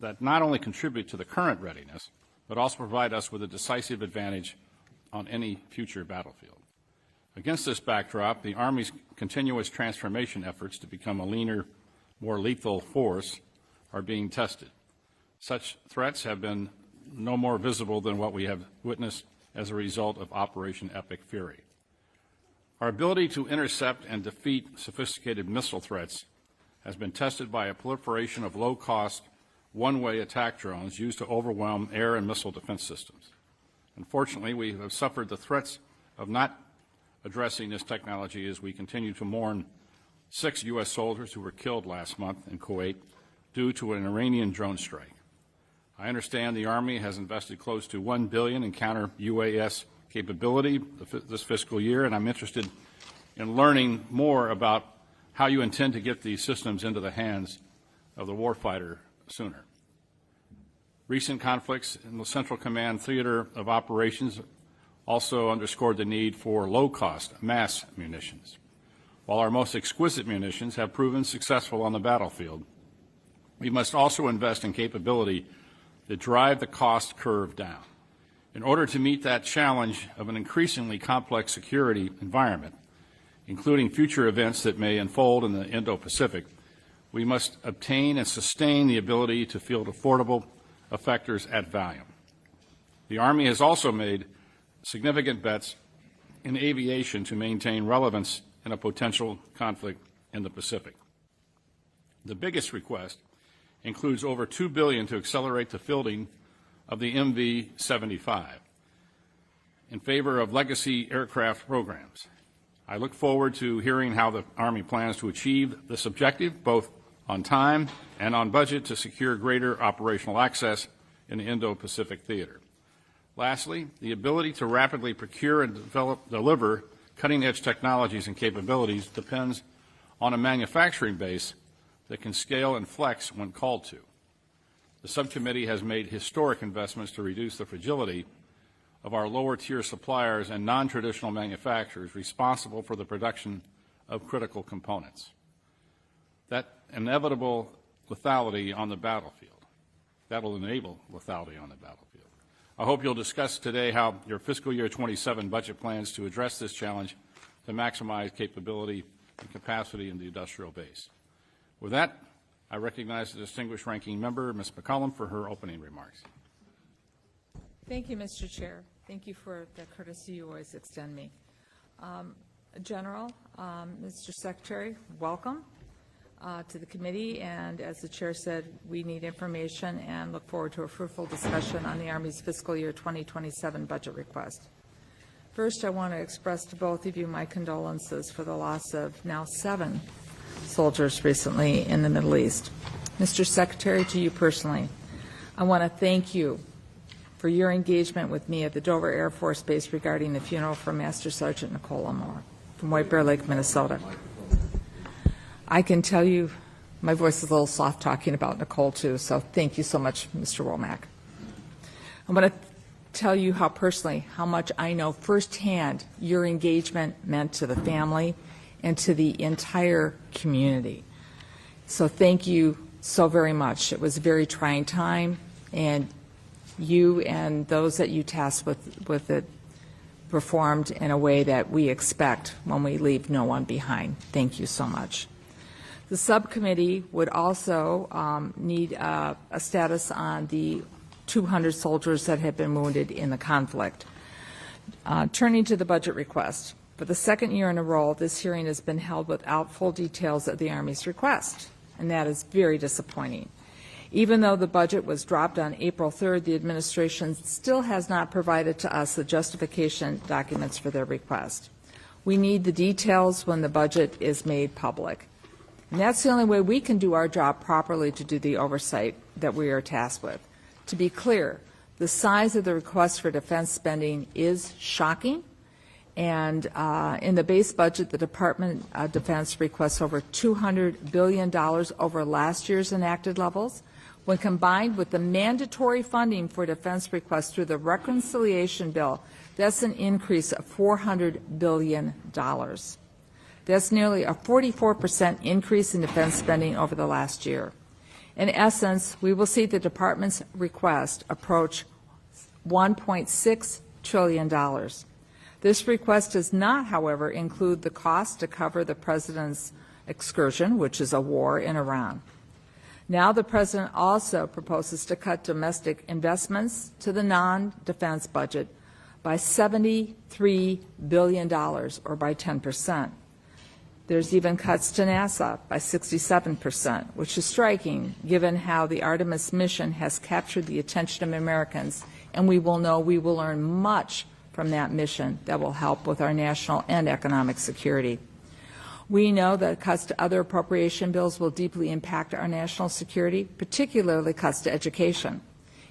that not only contribute to the current readiness, but also provide us with a decisive advantage on any future battlefield. Against this backdrop, the Army's continuous transformation efforts to become a leaner, more lethal force are being tested. Such threats have been no more visible than what we have witnessed as a result of Operation Epic Fury. Our ability to intercept and defeat sophisticated missile threats has been tested by a proliferation of low-cost, one-way attack drones used to overwhelm air and missile defense systems. Unfortunately, we have suffered the threats of not addressing this technology as we continue to mourn 6 U.S. soldiers who were killed last month in Kuwait due to an Iranian drone strike. I understand the Army has invested close to $1 billion in counter-UAS capability this fiscal year, and I'm interested in learning more about how you intend to get these systems into the hands of the warfighter sooner. Recent conflicts in the Central Command Theater of Operations also underscored the need for low-cost mass munitions. While our most exquisite munitions have proven successful on the battlefield, we must also invest in capability that drive the cost curve down. In order to meet that challenge of an increasingly complex security environment, including future events that may unfold in the Indo-Pacific, we must obtain and sustain the ability to field affordable effectors at volume. The Army has also made significant bets in aviation to maintain relevance in a potential conflict in the Pacific. The biggest request includes over $2 billion to accelerate the fielding of the MV-75 in favor of legacy aircraft programs. I look forward to hearing how the Army plans to achieve this objective, both on time and on budget, to secure greater operational access in the Indo-Pacific theater. Lastly, the ability to rapidly procure and deliver cutting-edge technologies and capabilities depends on a manufacturing base that can scale and flex when called to. The subcommittee has made historic investments to reduce the fragility of our lower-tier suppliers and non-traditional manufacturers responsible for the production of critical components. That inevitable lethality on the battlefield, that will enable lethality on the battlefield. I hope you'll discuss today how your fiscal year 27 budget plans to address this challenge to maximize capability and capacity in the industrial base. With that, I recognize the distinguished ranking member, Ms. McCollum, for her opening remarks. Thank you, Mr. Chair. Thank you for the courtesy you always extend me. General, Mr. Secretary, welcome to the committee, and as the Chair said, we need information and look forward to a fruitful discussion on the Army's fiscal year 2027 budget request. First, I want to express to both of you my condolences for the loss of now 7 soldiers recently in the Middle East. Mr. Secretary, to you personally, I want to thank you for your engagement with me at the Dover Air Force Base regarding the funeral for Master Sergeant Nicole from White Bear Lake, Minnesota. I can tell you my voice is a little soft talking about Nicole too, so thank you so much, Mr. Womack. I want to tell you how much I know firsthand your engagement meant to the family and to the entire community. So thank you so very much. It was a very trying time, and you and those that you tasked with it performed in a way that we expect when we leave no one behind. Thank you so much. The subcommittee would also need a status on the 200 soldiers that have been wounded in the conflict. Turning to the budget request. For the second year in a row, this hearing has been held without full details of the Army's request, and that is very disappointing. Even though the budget was dropped on April 3rd, the administration still has not provided to us the justification documents for their request. We need the details when the budget is made public. And that's the only way we can do our job properly to do the oversight that we are tasked with. To be clear, the size of the request for defense spending is shocking. And in the base budget, the Department of Defense requests over $200 billion over last year's enacted levels. When combined with the mandatory funding for defense requests through the reconciliation bill, that's an increase of $400 billion. That's nearly a 44% increase in defense spending over the last year. In essence, we will see the department's request approach $1.6 trillion. This request does not, however, include the cost to cover the president's excursion, which is a war in Iran. Now the president also proposes to cut domestic investments to the non-defense budget by $73 billion, or by 10%. There's even cuts to NASA by 67%, which is striking given how the Artemis mission has captured the attention of Americans, and we will learn much from that mission that will help with our national and economic security. We know that cuts to other appropriation bills will deeply impact our national security, particularly cuts to education,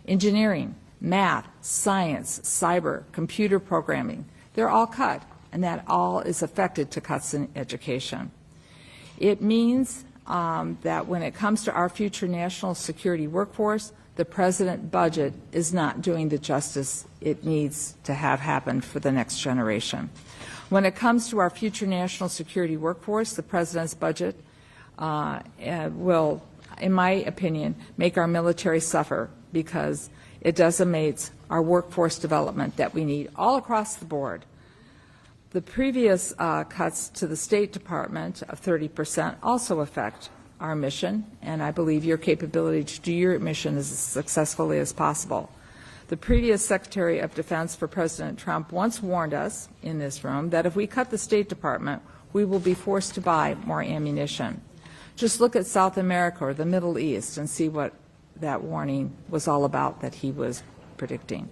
engineering, math, science, cyber, computer programming. They're all cut, and that all is affected to cuts in education. It means that when it comes to our future national security workforce, the President's budget is not doing the justice it needs to have happen for the next generation. When it comes to our future national security workforce, the President's budget will, in my opinion, make our military suffer because it decimates our workforce development that we need all across the board. The previous cuts to the State Department of 30% also affect our mission, and I believe your capability to do your mission as successfully as possible. The previous Secretary of Defense for President Trump once warned us in this room that if we cut the State Department, we will be forced to buy more ammunition. Just look at South America or the Middle East and see what that warning was all about that he was predicting.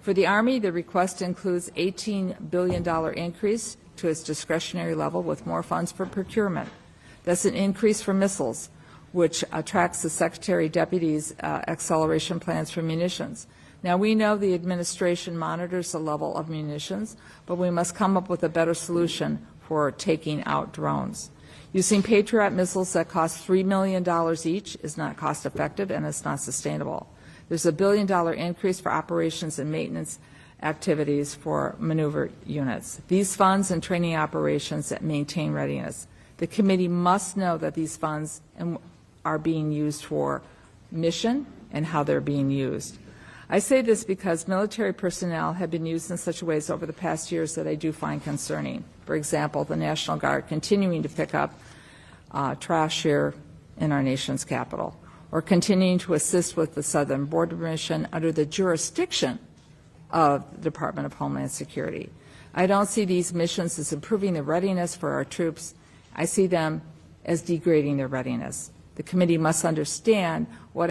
For the Army, the request includes $18 billion increase to its discretionary level with more funds for procurement. That's an increase for missiles, which tracks the Secretary Deputy's acceleration plans for munitions. Now, we know the administration monitors the level of munitions, but we must come up with a better solution for taking out drones. Using Patriot missiles that cost $3 million each is not cost effective and it's not sustainable. There's a $1 billion increase for operations and maintenance activities for maneuver units. These funds and training operations that maintain readiness. The committee must know that these funds are being used for mission and how they're being used. I say this because military personnel have been used in such ways over the past years that I do find concerning. For example, the National Guard continuing to pick up trash here in our nation's capital, or continuing to assist with the Southern Border Mission under the jurisdiction of the Department of Homeland Security. I don't see these missions as improving the readiness for our troops. I see them as degrading their readiness. The committee must understand what